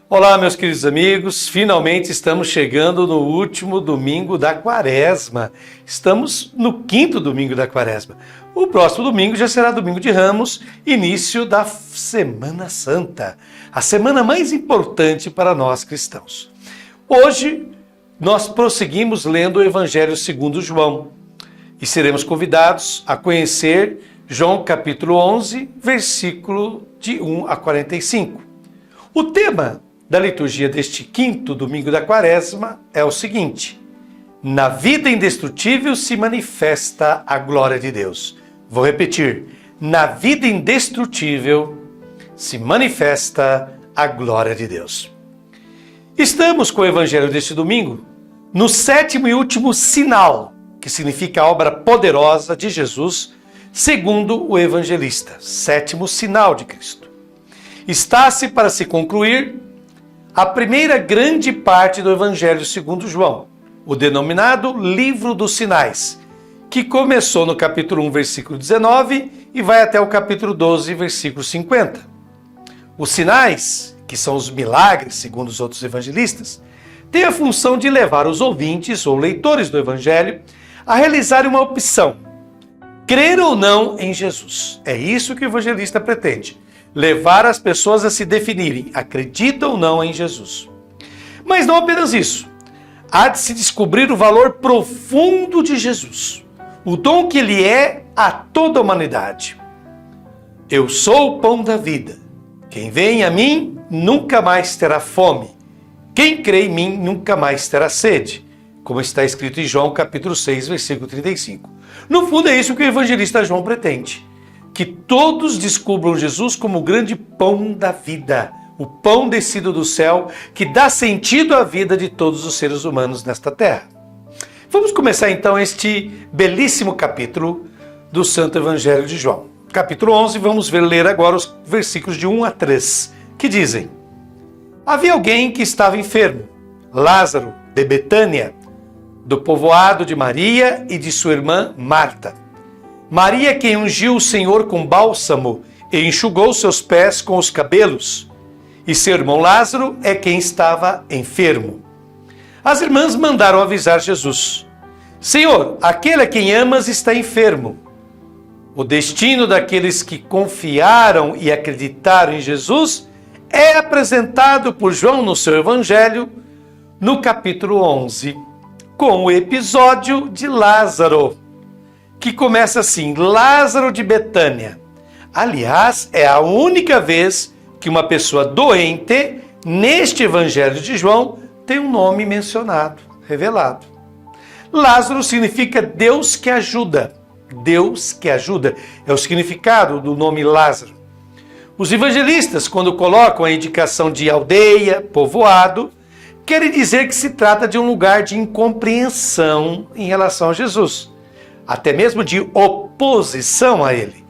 Olá, meus queridos amigos, finalmente estamos chegando no último domingo da Quaresma. Estamos no quinto domingo da Quaresma. O próximo domingo já será domingo de Ramos, início da Semana Santa, a semana mais importante para nós cristãos. Hoje nós prosseguimos lendo o Evangelho segundo João e seremos convidados a conhecer João capítulo 11, versículo de 1 a 45. O tema da liturgia deste quinto domingo da Quaresma é o seguinte: na vida indestrutível se manifesta a glória de Deus. Vou repetir: na vida indestrutível se manifesta a glória de Deus. Estamos com o Evangelho deste domingo no sétimo e último sinal, que significa a obra poderosa de Jesus, segundo o evangelista, sétimo sinal de Cristo. Está-se para se concluir a primeira grande parte do Evangelho segundo João, o denominado Livro dos Sinais, que começou no capítulo 1, versículo 19 e vai até o capítulo 12, versículo 50. Os sinais, que são os milagres, segundo os outros evangelistas, têm a função de levar os ouvintes ou leitores do Evangelho a realizar uma opção: crer ou não em Jesus. É isso que o evangelista pretende: levar as pessoas a se definirem, acreditam ou não em Jesus. Mas não apenas isso. Há de se descobrir o valor profundo de Jesus, o dom que ele é a toda a humanidade. Eu sou o pão da vida. Quem vem a mim nunca mais terá fome. Quem crê em mim nunca mais terá sede, como está escrito em João capítulo 6, versículo 35. No fundo é isso que o evangelista João pretende: que todos descubram Jesus como o grande pão da vida, o pão descido do céu, que dá sentido à vida de todos os seres humanos nesta terra. Vamos começar então este belíssimo capítulo do Santo Evangelho de João. Capítulo 11, vamos ler agora os versículos de 1 a 3, que dizem: havia alguém que estava enfermo, Lázaro, de Betânia, do povoado de Maria e de sua irmã Marta. Maria quem ungiu o Senhor com bálsamo e enxugou seus pés com os cabelos, e seu irmão Lázaro é quem estava enfermo. As irmãs mandaram avisar Jesus: Senhor, aquele a quem amas está enfermo. O destino daqueles que confiaram e acreditaram em Jesus é apresentado por João no seu Evangelho, no capítulo 11, com o episódio de Lázaro, que começa assim: Lázaro de Betânia. Aliás, é a única vez que uma pessoa doente, neste Evangelho de João, tem um nome mencionado, revelado. Lázaro significa Deus que ajuda. Deus que ajuda é o significado do nome Lázaro. Os evangelistas, quando colocam a indicação de aldeia, povoado, querem dizer que se trata de um lugar de incompreensão em relação a Jesus, até mesmo de oposição a ele,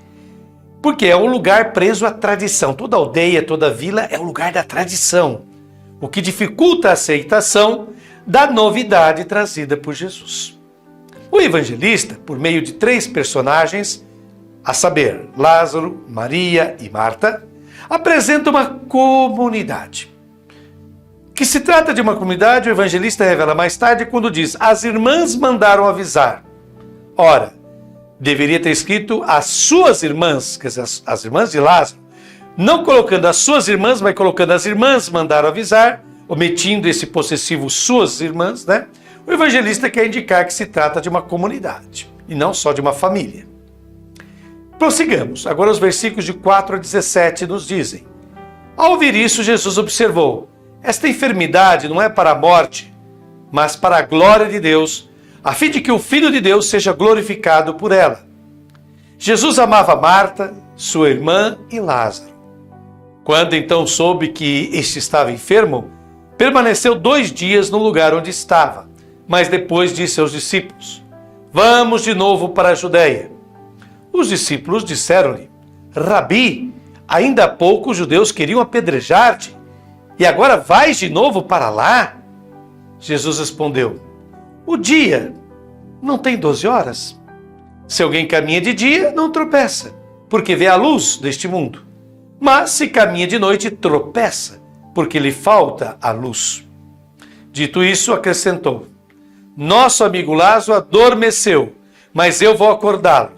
porque é um lugar preso à tradição. Toda aldeia, toda vila é um lugar da tradição, o que dificulta a aceitação da novidade trazida por Jesus. O evangelista, por meio de 3 personagens, a saber, Lázaro, Maria e Marta, apresenta uma comunidade. Que se trata de uma comunidade, o evangelista revela mais tarde quando diz: as irmãs mandaram avisar. Ora, deveria ter escrito as suas irmãs, quer dizer, as irmãs de Lázaro, não colocando as suas irmãs, mas colocando as irmãs mandaram avisar, omitindo esse possessivo suas irmãs, né? O evangelista quer indicar que se trata de uma comunidade e não só de uma família. Prossigamos. Agora os versículos de 4 a 17 nos dizem: ao ouvir isso, Jesus observou: esta enfermidade não é para a morte, mas para a glória de Deus, a fim de que o Filho de Deus seja glorificado por ela. Jesus amava Marta, sua irmã e Lázaro. Quando então soube que este estava enfermo, permaneceu 2 dias no lugar onde estava, mas depois disse aos discípulos: vamos de novo para a Judeia. Os discípulos disseram-lhe: Rabi, ainda há pouco os judeus queriam apedrejar-te, e agora vais de novo para lá? Jesus respondeu: o dia não tem 12 horas? Se alguém caminha de dia, não tropeça, porque vê a luz deste mundo. Mas se caminha de noite, tropeça, porque lhe falta a luz. Dito isso, acrescentou: nosso amigo Lázaro adormeceu, mas eu vou acordá-lo.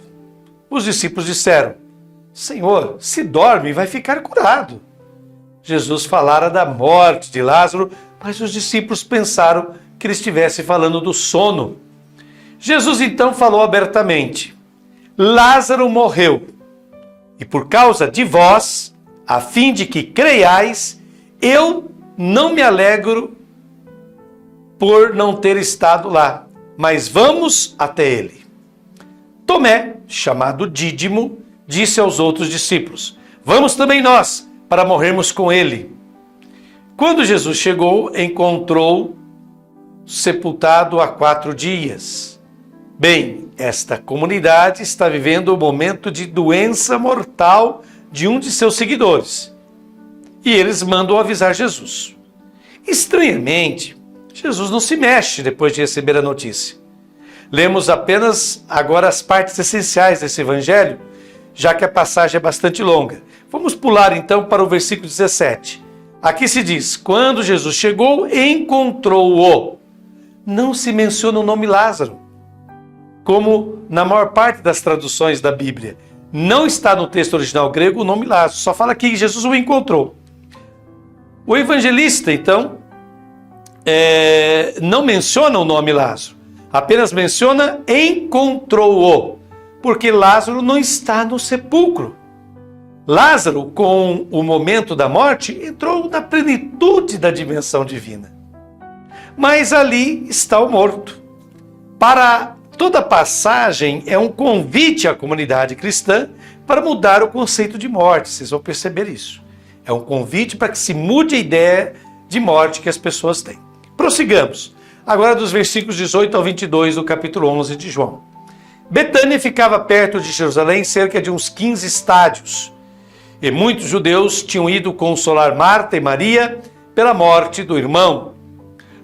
Os discípulos disseram: Senhor, se dorme, vai ficar curado. Jesus falara da morte de Lázaro, mas os discípulos pensaram que ele estivesse falando do sono. Jesus então falou abertamente: Lázaro morreu, e por causa de vós, a fim de que creiais, eu não me alegro por não ter estado lá, mas vamos até ele. Tomé, chamado Dídimo, disse aos outros discípulos: vamos também nós, para morrermos com ele. Quando Jesus chegou, encontrou sepultado há 4 dias. Bem, esta comunidade está vivendo um momento de doença mortal de um de seus seguidores. E eles mandam avisar Jesus. Estranhamente, Jesus não se mexe depois de receber a notícia. Lemos apenas agora as partes essenciais desse evangelho, já que a passagem é bastante longa. Vamos pular então para o versículo 17. Aqui se diz: quando Jesus chegou, encontrou-o. Não se menciona o nome Lázaro, como na maior parte das traduções da Bíblia. Não está no texto original grego o nome Lázaro, só fala que Jesus o encontrou. O evangelista, então, não menciona o nome Lázaro, apenas menciona encontrou-o, porque Lázaro não está no sepulcro. Lázaro, com o momento da morte, entrou na plenitude da dimensão divina. Mas ali está o morto. Para toda passagem é um convite à comunidade cristã para mudar o conceito de morte, vocês vão perceber isso. É um convite para que se mude a ideia de morte que as pessoas têm. Prossigamos. Agora dos versículos 18 ao 22 do capítulo 11 de João. Betânia ficava perto de Jerusalém, cerca de uns 15 estádios. E muitos judeus tinham ido consolar Marta e Maria pela morte do irmão.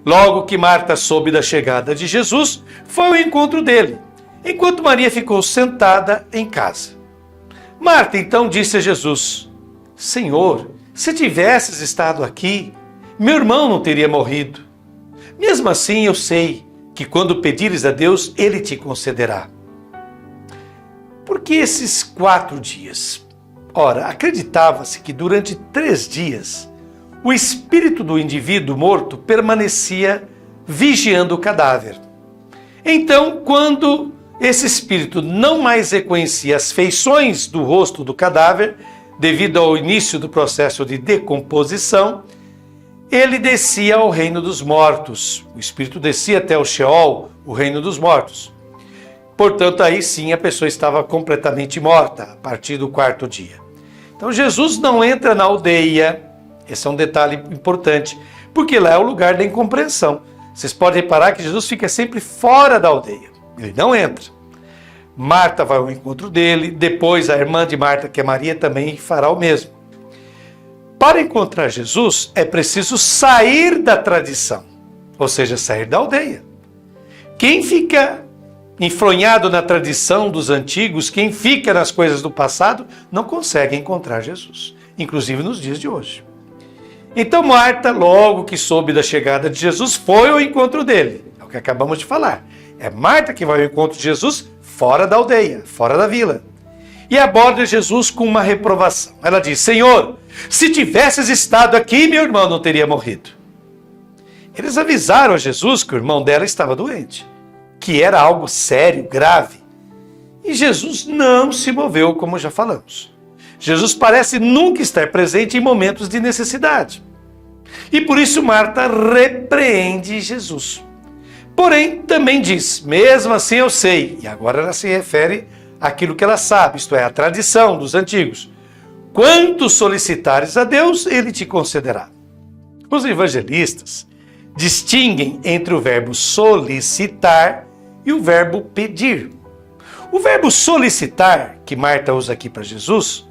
Logo que Marta soube da chegada de Jesus, foi ao encontro dele, enquanto Maria ficou sentada em casa. Marta então disse a Jesus: Senhor, se tivesses estado aqui, meu irmão não teria morrido. Mesmo assim, eu sei que quando pedires a Deus, Ele te concederá. Por que esses 4 dias? Ora, acreditava-se que durante 3 dias, o espírito do indivíduo morto permanecia vigiando o cadáver. Então, quando esse espírito não mais reconhecia as feições do rosto do cadáver, devido ao início do processo de decomposição, ele descia ao reino dos mortos. O espírito descia até o Sheol, o reino dos mortos. Portanto, aí sim a pessoa estava completamente morta a partir do 4º dia. Então, Jesus não entra na aldeia. Esse é um detalhe importante, porque lá é o lugar da incompreensão. Vocês podem reparar que Jesus fica sempre fora da aldeia. Ele não entra. Marta vai ao encontro dele, depois a irmã de Marta, que é Maria, também fará o mesmo. Para encontrar Jesus, é preciso sair da tradição, ou seja, sair da aldeia. Quem fica enfronhado na tradição dos antigos, quem fica nas coisas do passado, não consegue encontrar Jesus, inclusive nos dias de hoje. Então Marta, logo que soube da chegada de Jesus, foi ao encontro dele. É o que acabamos de falar. É Marta que vai ao encontro de Jesus fora da aldeia, fora da vila. E aborda Jesus com uma reprovação. Ela diz: Senhor, se tivesses estado aqui, meu irmão não teria morrido. Eles avisaram a Jesus que o irmão dela estava doente, que era algo sério, grave. E Jesus não se moveu, como já falamos. Jesus parece nunca estar presente em momentos de necessidade. E por isso Marta repreende Jesus. Porém, também diz: mesmo assim eu sei, e agora ela se refere àquilo que ela sabe, isto é, a tradição dos antigos. Quanto solicitares a Deus, Ele te concederá. Os evangelistas distinguem entre o verbo solicitar e o verbo pedir. O verbo solicitar, que Marta usa aqui para Jesus,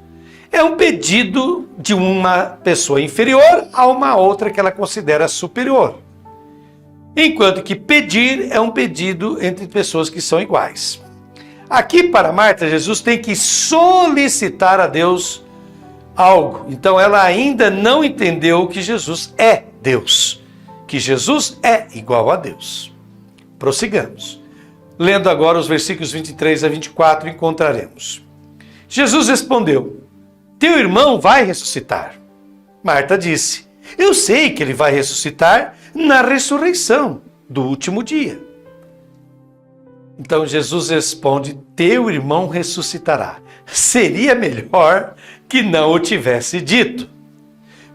é um pedido de uma pessoa inferior a uma outra que ela considera superior. Enquanto que pedir é um pedido entre pessoas que são iguais. Aqui para Marta, Jesus tem que solicitar a Deus algo. Então ela ainda não entendeu que Jesus é Deus, que Jesus é igual a Deus. Prossigamos. Lendo agora os versículos 23 a 24, encontraremos. Jesus respondeu: teu irmão vai ressuscitar. Marta disse: eu sei que ele vai ressuscitar na ressurreição do último dia. Então Jesus responde: teu irmão ressuscitará. Seria melhor que não o tivesse dito,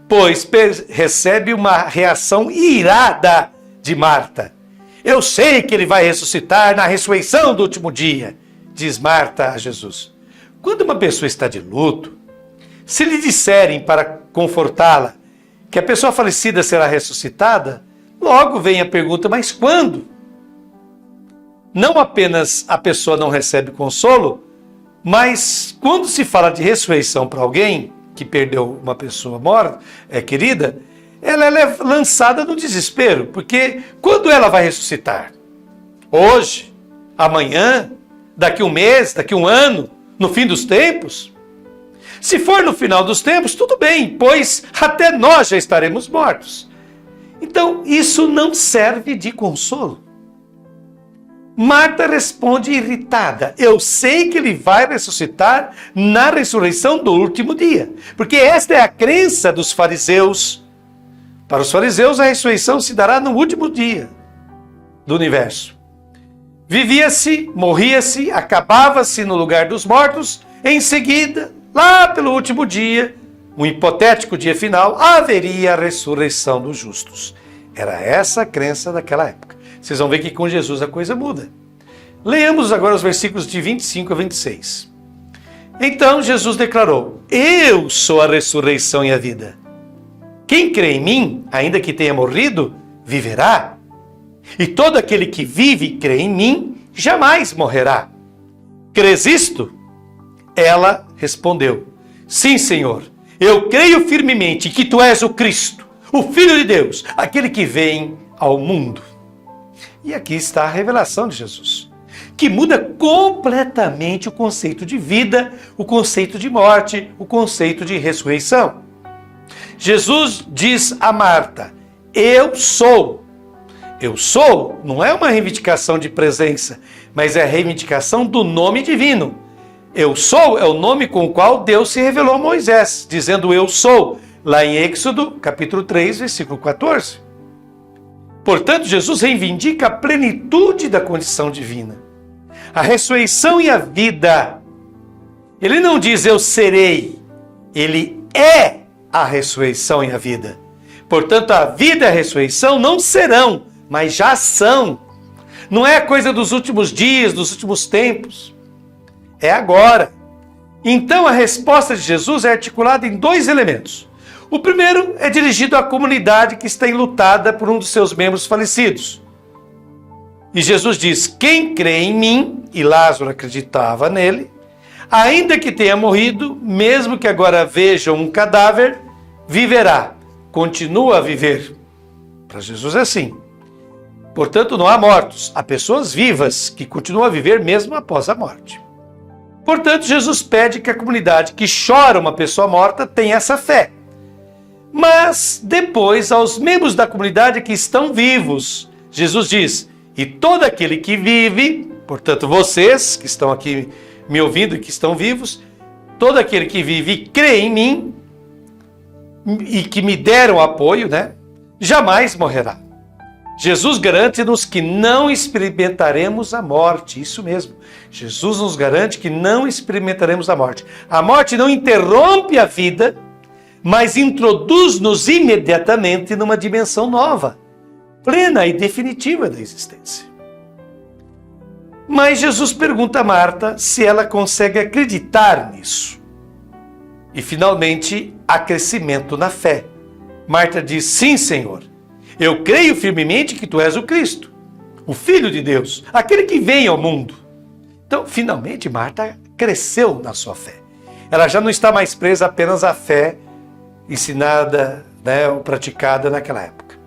pois recebe uma reação irada de Marta. Eu sei que ele vai ressuscitar na ressurreição do último dia, diz Marta a Jesus. Quando uma pessoa está de luto, se lhe disserem para confortá-la que a pessoa falecida será ressuscitada, logo vem a pergunta: mas quando? Não apenas a pessoa não recebe consolo, mas quando se fala de ressurreição para alguém que perdeu uma pessoa morta, querida, ela é lançada no desespero, porque quando ela vai ressuscitar? Hoje? Amanhã? Daqui um mês? Daqui um ano? No fim dos tempos? Se for no final dos tempos, tudo bem, pois até nós já estaremos mortos. Então, isso não serve de consolo. Marta responde irritada: eu sei que ele vai ressuscitar na ressurreição do último dia. Porque esta é a crença dos fariseus. Para os fariseus, a ressurreição se dará no último dia do universo. Vivia-se, morria-se, acabava-se no lugar dos mortos, em seguida, lá pelo último dia, um hipotético dia final, haveria a ressurreição dos justos. Era essa a crença daquela época. Vocês vão ver que com Jesus a coisa muda. Leamos agora os versículos de 25 a 26. Então Jesus declarou: eu sou a ressurreição e a vida. Quem crê em mim, ainda que tenha morrido, viverá. E todo aquele que vive e crê em mim, jamais morrerá. Crês isto? Ela respondeu: sim, Senhor, eu creio firmemente que tu és o Cristo, o Filho de Deus, aquele que vem ao mundo. E aqui está a revelação de Jesus, que muda completamente o conceito de vida, o conceito de morte, o conceito de ressurreição. Jesus diz a Marta: eu sou. Eu sou não é uma reivindicação de presença, mas é a reivindicação do nome divino. Eu sou é o nome com o qual Deus se revelou a Moisés, dizendo eu sou, lá em Êxodo, capítulo 3, versículo 14. Portanto, Jesus reivindica a plenitude da condição divina, a ressurreição e a vida. Ele não diz eu serei, ele é a ressurreição e a vida. Portanto, a vida e a ressurreição não serão, mas já são. Não é coisa dos últimos dias, dos últimos tempos. É agora. Então a resposta de Jesus é articulada em dois elementos. O primeiro é dirigido à comunidade que está enlutada por um dos seus membros falecidos. E Jesus diz: quem crê em mim, e Lázaro acreditava nele, ainda que tenha morrido, mesmo que agora veja um cadáver, viverá, continua a viver. Para Jesus é assim. Portanto, não há mortos, há pessoas vivas que continuam a viver mesmo após a morte. Portanto, Jesus pede que a comunidade que chora uma pessoa morta tenha essa fé. Mas depois, aos membros da comunidade que estão vivos, Jesus diz: e todo aquele que vive, portanto vocês que estão aqui me ouvindo e que estão vivos, todo aquele que vive e crê em mim, e que me deram apoio, jamais morrerá. Jesus garante-nos que não experimentaremos a morte, isso mesmo. Jesus nos garante que não experimentaremos a morte. A morte não interrompe a vida, mas introduz-nos imediatamente numa dimensão nova, plena e definitiva da existência. Mas Jesus pergunta a Marta se ela consegue acreditar nisso. E finalmente, há crescimento na fé. Marta diz: sim, Senhor, eu creio firmemente que tu és o Cristo, o Filho de Deus, aquele que vem ao mundo. Então, finalmente, Marta cresceu na sua fé. Ela já não está mais presa apenas à fé ensinada, ou praticada naquela época.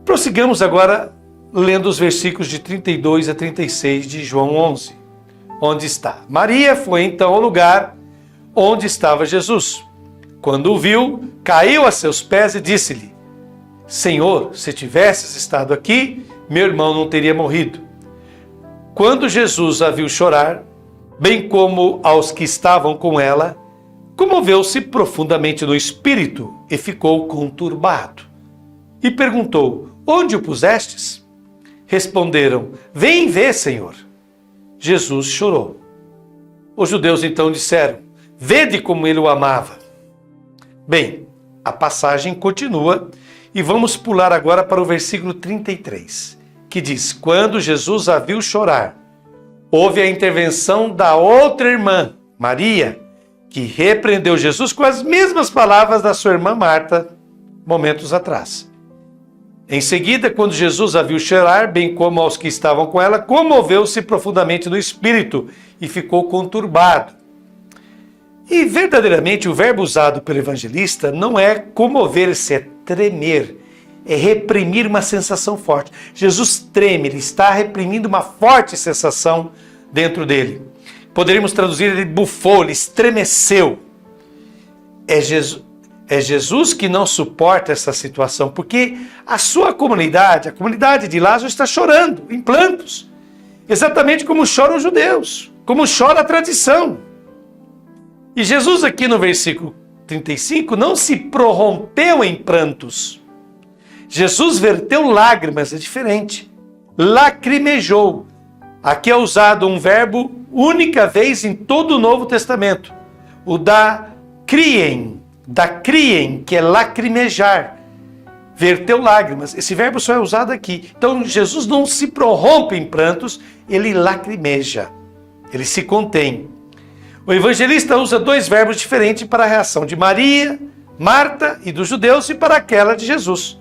Prossigamos agora lendo os versículos de 32 a 36 de João 11, onde está: Maria foi então ao lugar onde estava Jesus. Quando o viu, caiu a seus pés e disse-lhe: Senhor, se tivesses estado aqui, meu irmão não teria morrido. Quando Jesus a viu chorar, bem como aos que estavam com ela, comoveu-se profundamente no espírito e ficou conturbado. E perguntou: Onde o pusestes? Responderam: Vem ver, Senhor. Jesus chorou. Os judeus então disseram: Vede como ele o amava. Bem, a passagem continua e vamos pular agora para o versículo 33, que diz: Quando Jesus a viu chorar, houve a intervenção da outra irmã, Maria, que repreendeu Jesus com as mesmas palavras da sua irmã Marta, momentos atrás. Em seguida, quando Jesus a viu chorar, bem como aos que estavam com ela, comoveu-se profundamente no espírito e ficou conturbado. E verdadeiramente o verbo usado pelo evangelista não é comover-se, é tremer, é reprimir uma sensação forte. Jesus treme, ele está reprimindo uma forte sensação dentro dele. Poderíamos traduzir, ele bufou, ele estremeceu. É Jesus que não suporta essa situação, porque a sua comunidade, a comunidade de Lázaro, está chorando, em prantos. Exatamente como choram os judeus, como chora a tradição. E Jesus aqui no versículo 35 não se prorrompeu em prantos. Jesus verteu lágrimas, é diferente. Lacrimejou. Aqui é usado um verbo única vez em todo o Novo Testamento. O da criem, que é lacrimejar. Verteu lágrimas. Esse verbo só é usado aqui. Então Jesus não se prorrompe em prantos, ele lacrimeja. Ele se contém. O evangelista usa dois verbos diferentes para a reação de Maria, Marta e dos judeus e para aquela de Jesus.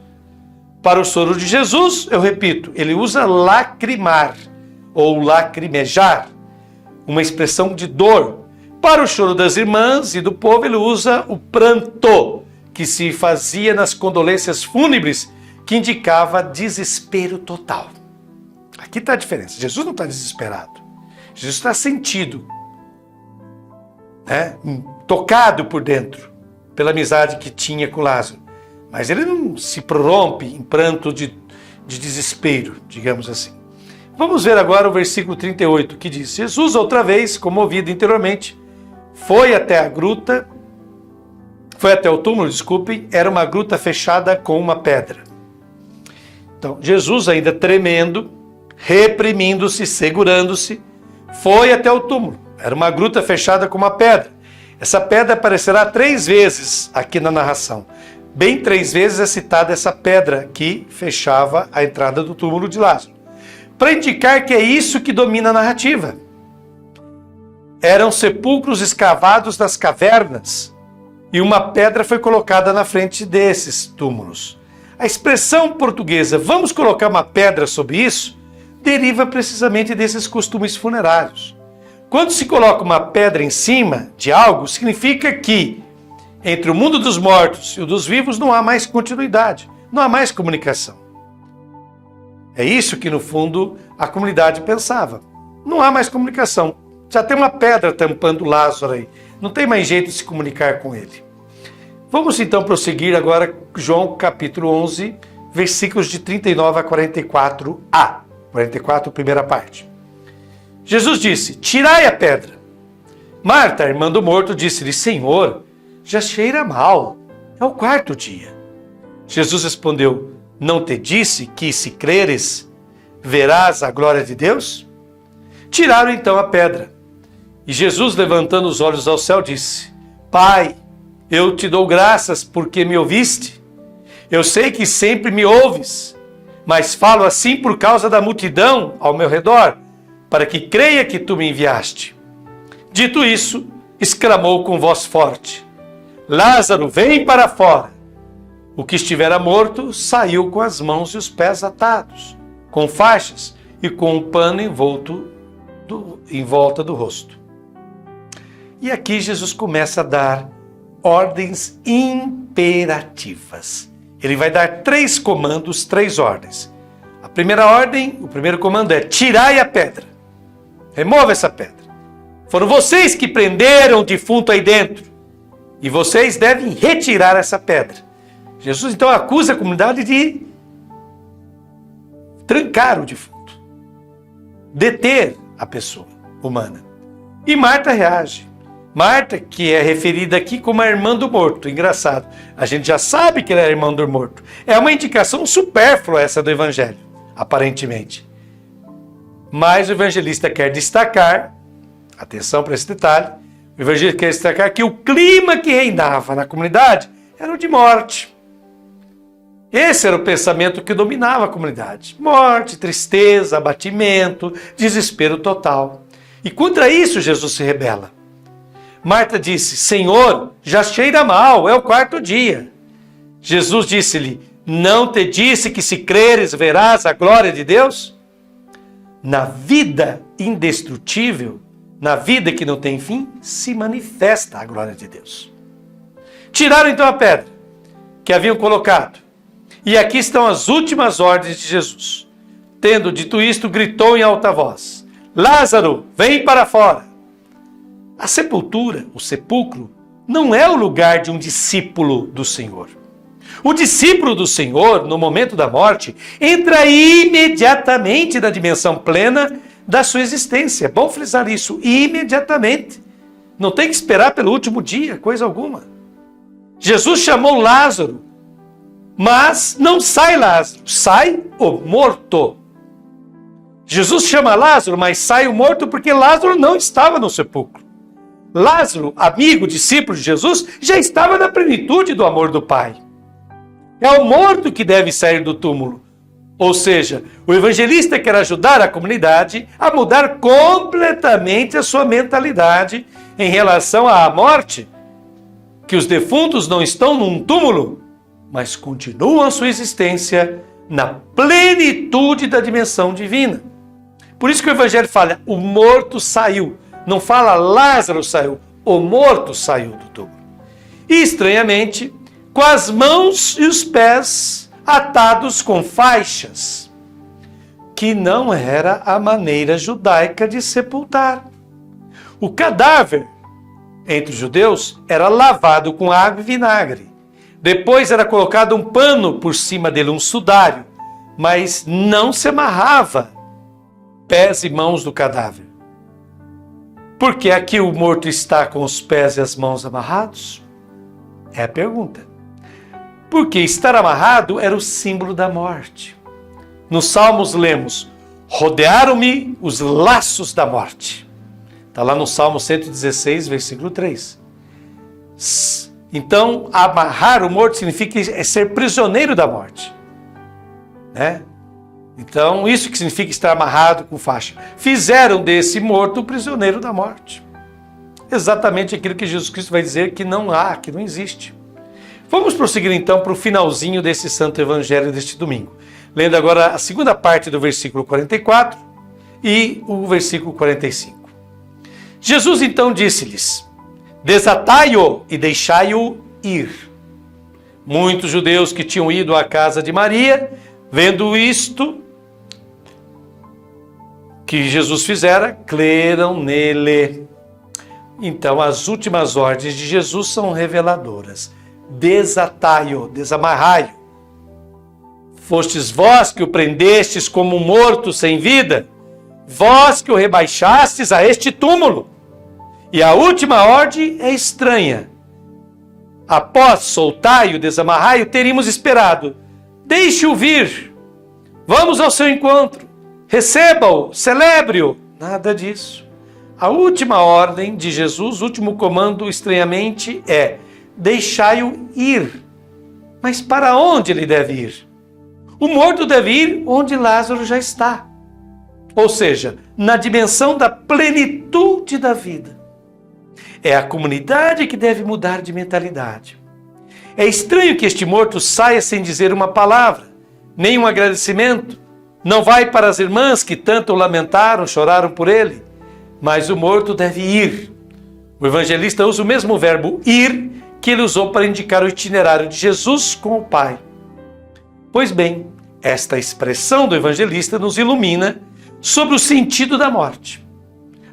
Para o choro de Jesus, eu repito, ele usa lacrimar ou lacrimejar, uma expressão de dor. Para o choro das irmãs e do povo, ele usa o pranto, que se fazia nas condolências fúnebres, que indicava desespero total. Aqui está a diferença. Jesus não está desesperado. Jesus está sentido, tocado por dentro, pela amizade que tinha com Lázaro. Mas ele não se prorrompe em pranto de desespero, digamos assim. Vamos ver agora o versículo 38, que diz: Jesus, outra vez, comovido interiormente, foi até o túmulo, era uma gruta fechada com uma pedra. Então, Jesus, ainda tremendo, reprimindo-se, segurando-se, foi até o túmulo. Era uma gruta fechada com uma pedra. Essa pedra aparecerá 3 vezes aqui na narração. Bem 3 vezes é citada essa pedra que fechava a entrada do túmulo de Lázaro, para indicar que é isso que domina a narrativa. Eram sepulcros escavados nas cavernas e uma pedra foi colocada na frente desses túmulos. A expressão portuguesa "vamos colocar uma pedra sobre isso" deriva precisamente desses costumes funerários. Quando se coloca uma pedra em cima de algo, significa que entre o mundo dos mortos e o dos vivos não há mais continuidade, não há mais comunicação. É isso que, no fundo, a comunidade pensava. Não há mais comunicação. Já tem uma pedra tampando Lázaro aí. Não tem mais jeito de se comunicar com ele. Vamos então prosseguir agora João capítulo 11, versículos de 39 a 44a. 44, primeira parte. Jesus disse: tirai a pedra. Marta, a irmã do morto, disse-lhe: Senhor, já cheira mal. É o 4º dia. Jesus respondeu: não te disse que, se creres, verás a glória de Deus? Tiraram então a pedra. E Jesus, levantando os olhos ao céu, disse: Pai, eu te dou graças porque me ouviste. Eu sei que sempre me ouves, mas falo assim por causa da multidão ao meu redor, para que creia que tu me enviaste. Dito isso, exclamou com voz forte: Lázaro, vem para fora. O que estivera morto saiu com as mãos e os pés atados, com faixas e com um pano em volta do rosto. E aqui Jesus começa a dar ordens imperativas. Ele vai dar 3 comandos, 3 ordens. A primeira ordem, o primeiro comando é: tirai a pedra. Remova essa pedra. Foram vocês que prenderam o defunto aí dentro. e vocês devem retirar essa pedra. Jesus então acusa a comunidade de trancar o defunto, deter a pessoa humana. E Marta reage. Marta, que é referida aqui como a irmã do morto. Engraçado, a gente já sabe que ela é a irmã do morto. É uma indicação supérflua essa do evangelho, aparentemente. Mas o evangelista quer destacar, atenção para esse detalhe, o evangelista quer destacar que o clima que reinava na comunidade era o de morte. Esse era o pensamento que dominava a comunidade. Morte, tristeza, abatimento, desespero total. E contra isso Jesus se rebela. Marta disse: Senhor, já cheira mal, é o 4º dia. Jesus disse-lhe: não te disse que se creres verás a glória de Deus? Na vida indestrutível, na vida que não tem fim, se manifesta a glória de Deus. Tiraram então a pedra que haviam colocado. E aqui estão as últimas ordens de Jesus. Tendo dito isto, gritou em alta voz: Lázaro, vem para fora. A sepultura, o sepulcro, não é o lugar de um discípulo do Senhor. O discípulo do Senhor, no momento da morte, entra imediatamente na dimensão plena da sua existência. É bom frisar isso, imediatamente. Não tem que esperar pelo último dia, coisa alguma. Jesus chamou Lázaro, mas não sai Lázaro, sai o morto. Jesus chama Lázaro, mas sai o morto porque Lázaro não estava no sepulcro. Lázaro, amigo, discípulo de Jesus, já estava na plenitude do amor do Pai. É o morto que deve sair do túmulo. Ou seja, o evangelista quer ajudar a comunidade a mudar completamente a sua mentalidade em relação à morte, que os defuntos não estão num túmulo, mas continuam a sua existência na plenitude da dimensão divina. Por isso que o evangelho fala: o morto saiu. Não fala Lázaro saiu, o morto saiu do túmulo. E estranhamente, com as mãos e os pés atados com faixas, que não era a maneira judaica de sepultar. O cadáver, entre os judeus, era lavado com água e vinagre. Depois era colocado um pano por cima dele, um sudário, mas não se amarrava pés e mãos do cadáver. Por que aqui o morto está com os pés e as mãos amarrados? É a pergunta. Porque estar amarrado era o símbolo da morte. Nos Salmos lemos: rodearam-me os laços da morte. Está lá no Salmo 116, versículo 3. Então, amarrar o morto significa ser prisioneiro da morte. Né? Então, isso que significa estar amarrado com faixa. Fizeram desse morto o prisioneiro da morte. Exatamente aquilo que Jesus Cristo vai dizer que não há, que não existe. Vamos prosseguir então para o finalzinho desse Santo Evangelho deste domingo. Lendo agora a segunda parte do versículo 44 e o versículo 45. Jesus então disse-lhes: desatai-o e deixai-o ir. Muitos judeus que tinham ido à casa de Maria, vendo isto que Jesus fizera, creram nele. Então as últimas ordens de Jesus são reveladoras. Desatai-o, desamarrai-o. Fostes vós que o prendestes como um morto sem vida, vós que o rebaixastes a este túmulo. E a última ordem é estranha. Após soltai-o, desamarrai-o, teríamos esperado: deixe-o vir, vamos ao seu encontro, receba-o, celebre-o. Nada disso. A última ordem de Jesus, o último comando, estranhamente, é: deixai-o ir. Mas para onde ele deve ir? O morto deve ir onde Lázaro já está. Ou seja, na dimensão da plenitude da vida. É a comunidade que deve mudar de mentalidade. É estranho que este morto saia sem dizer uma palavra, nem um agradecimento. Não vai para as irmãs que tanto o lamentaram, choraram por ele. Mas o morto deve ir. O evangelista usa o mesmo verbo ir que ele usou para indicar o itinerário de Jesus com o Pai. Pois bem, esta expressão do evangelista nos ilumina sobre o sentido da morte.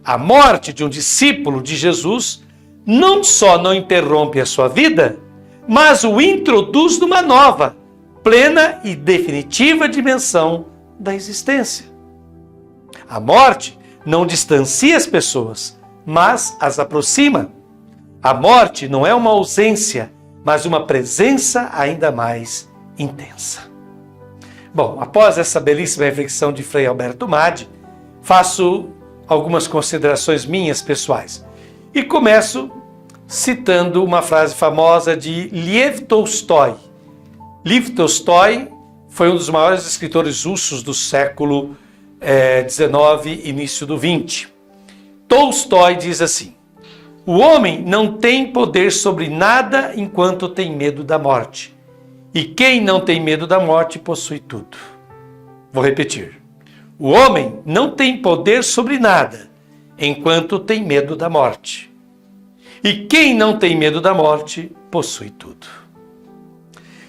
A morte de um discípulo de Jesus não só não interrompe a sua vida, mas o introduz numa nova, plena e definitiva dimensão da existência. A morte não distancia as pessoas, mas as aproxima. A morte não é uma ausência, mas uma presença ainda mais intensa. Bom, após essa belíssima reflexão de Frei Alberto Madi, faço algumas considerações minhas pessoais. E começo citando uma frase famosa de Lev Tolstói. Lev Tolstói foi um dos maiores escritores russos do século XIX, início do XX. Tolstói diz assim: o homem não tem poder sobre nada enquanto tem medo da morte. E quem não tem medo da morte possui tudo. Vou repetir. O homem não tem poder sobre nada enquanto tem medo da morte. E quem não tem medo da morte possui tudo.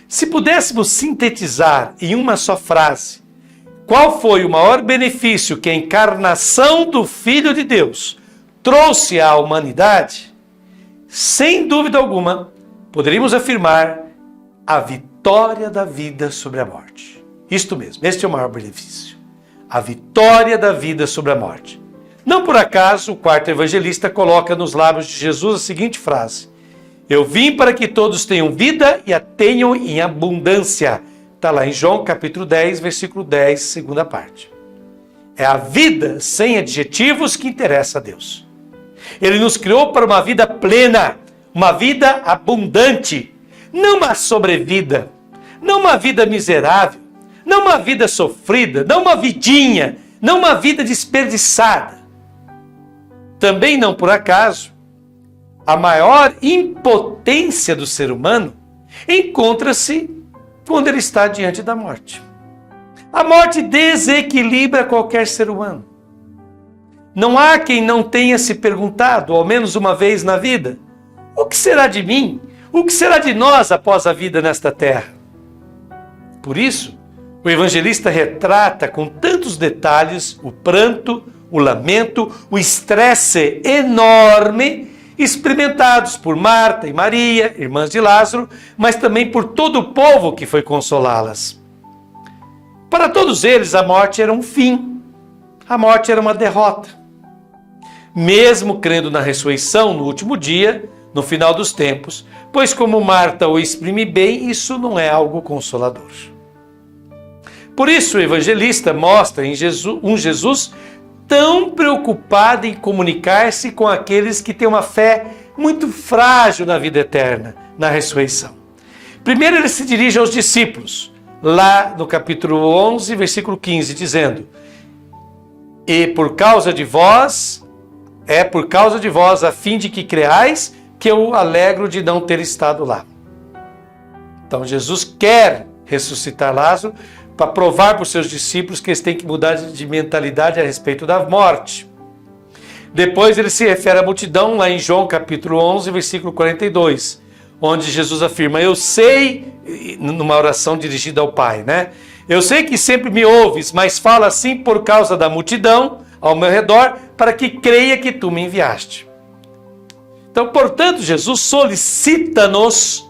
Se pudéssemos sintetizar em uma só frase qual foi o maior benefício que a encarnação do Filho de Deus trouxe à humanidade, sem dúvida alguma, poderíamos afirmar a vitória da vida sobre a morte. Isto mesmo, este é o maior benefício. A vitória da vida sobre a morte. Não por acaso, o quarto evangelista coloca nos lábios de Jesus a seguinte frase: eu vim para que todos tenham vida e a tenham em abundância. Está lá em João capítulo 10, versículo 10, segunda parte. É a vida sem adjetivos que interessa a Deus. Ele nos criou para uma vida plena, uma vida abundante, não uma sobrevida, não uma vida miserável, não uma vida sofrida, não uma vidinha, não uma vida desperdiçada. Também não por acaso, a maior impotência do ser humano encontra-se quando ele está diante da morte. A morte desequilibra qualquer ser humano. Não há quem não tenha se perguntado, ao menos uma vez na vida, o que será de mim? O que será de nós após a vida nesta terra? Por isso, o evangelista retrata com tantos detalhes o pranto, o lamento, o estresse enorme experimentados por Marta e Maria, irmãs de Lázaro, mas também por todo o povo que foi consolá-las. Para todos eles, a morte era um fim, a morte era uma derrota. Mesmo crendo na ressurreição no último dia, no final dos tempos, pois como Marta o exprime bem, isso não é algo consolador. Por isso o evangelista mostra em Jesus, um Jesus tão preocupado em comunicar-se com aqueles que têm uma fé muito frágil na vida eterna, na ressurreição. Primeiro ele se dirige aos discípulos, lá no capítulo 11, versículo 15, dizendo: e por causa de vós, a fim de que creais, que eu alegro de não ter estado lá. Então Jesus quer ressuscitar Lázaro para provar para os seus discípulos que eles têm que mudar de mentalidade a respeito da morte. Depois ele se refere à multidão lá em João capítulo 11, versículo 42, onde Jesus afirma: eu sei, numa oração dirigida ao Pai, né? Eu sei que sempre me ouves, mas fala assim por causa da multidão ao meu redor, para que creia que tu me enviaste. Então, portanto, Jesus solicita-nos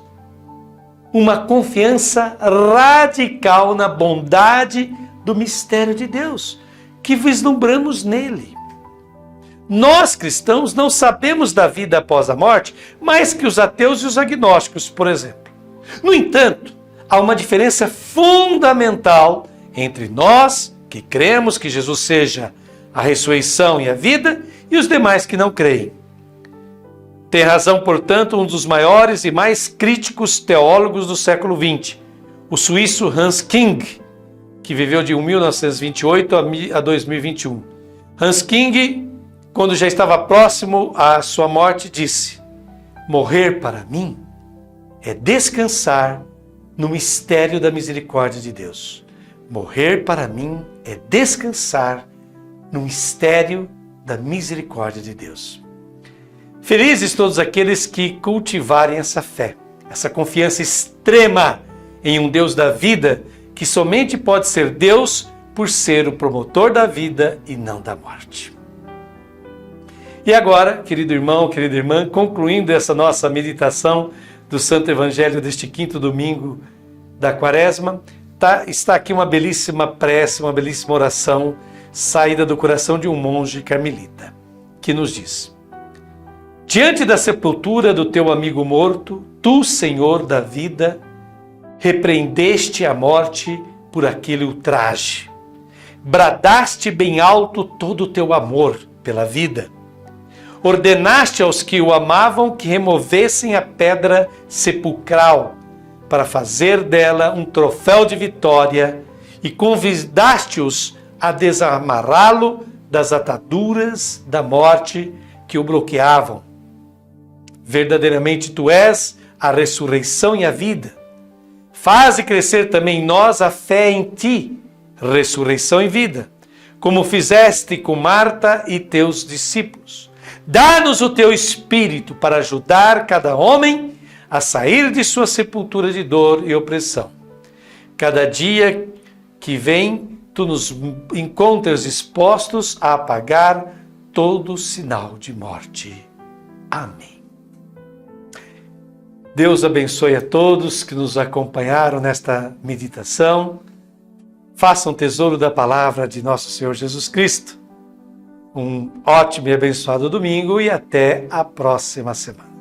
uma confiança radical na bondade do mistério de Deus, que vislumbramos nele. Nós, cristãos, não sabemos da vida após a morte mais que os ateus e os agnósticos, por exemplo. No entanto, há uma diferença fundamental entre nós, que cremos que Jesus seja a ressurreição e a vida, e os demais que não creem. Tem razão, portanto, um dos maiores e mais críticos teólogos do século XX, o suíço Hans King, que viveu de 1928 a 2021. Hans King, quando já estava próximo à sua morte, disse: morrer para mim é descansar no mistério da misericórdia de Deus. Morrer para mim é descansar no mistério da misericórdia de Deus. Felizes todos aqueles que cultivarem essa fé, essa confiança extrema em um Deus da vida, que somente pode ser Deus por ser o promotor da vida e não da morte. E agora, querido irmão, querida irmã, concluindo essa nossa meditação do Santo Evangelho deste quinto domingo da Quaresma, está aqui uma belíssima prece, uma belíssima oração, saída do coração de um monge carmelita, que nos diz: diante da sepultura do teu amigo morto, tu, Senhor da vida, repreendeste a morte por aquele ultraje. Bradaste bem alto todo o teu amor pela vida. Ordenaste aos que o amavam que removessem a pedra sepulcral para fazer dela um troféu de vitória e convidaste-os a desamarrá-lo das ataduras da morte que o bloqueavam. Verdadeiramente tu és a ressurreição e a vida. Faze crescer também em nós a fé em ti, ressurreição e vida, como fizeste com Marta e teus discípulos. Dá-nos o teu Espírito para ajudar cada homem a sair de sua sepultura de dor e opressão. Cada dia que vem, tu nos encontras dispostos a apagar todo sinal de morte. Amém. Deus abençoe a todos que nos acompanharam nesta meditação. Façam tesouro da palavra de nosso Senhor Jesus Cristo. Um ótimo e abençoado domingo e até a próxima semana.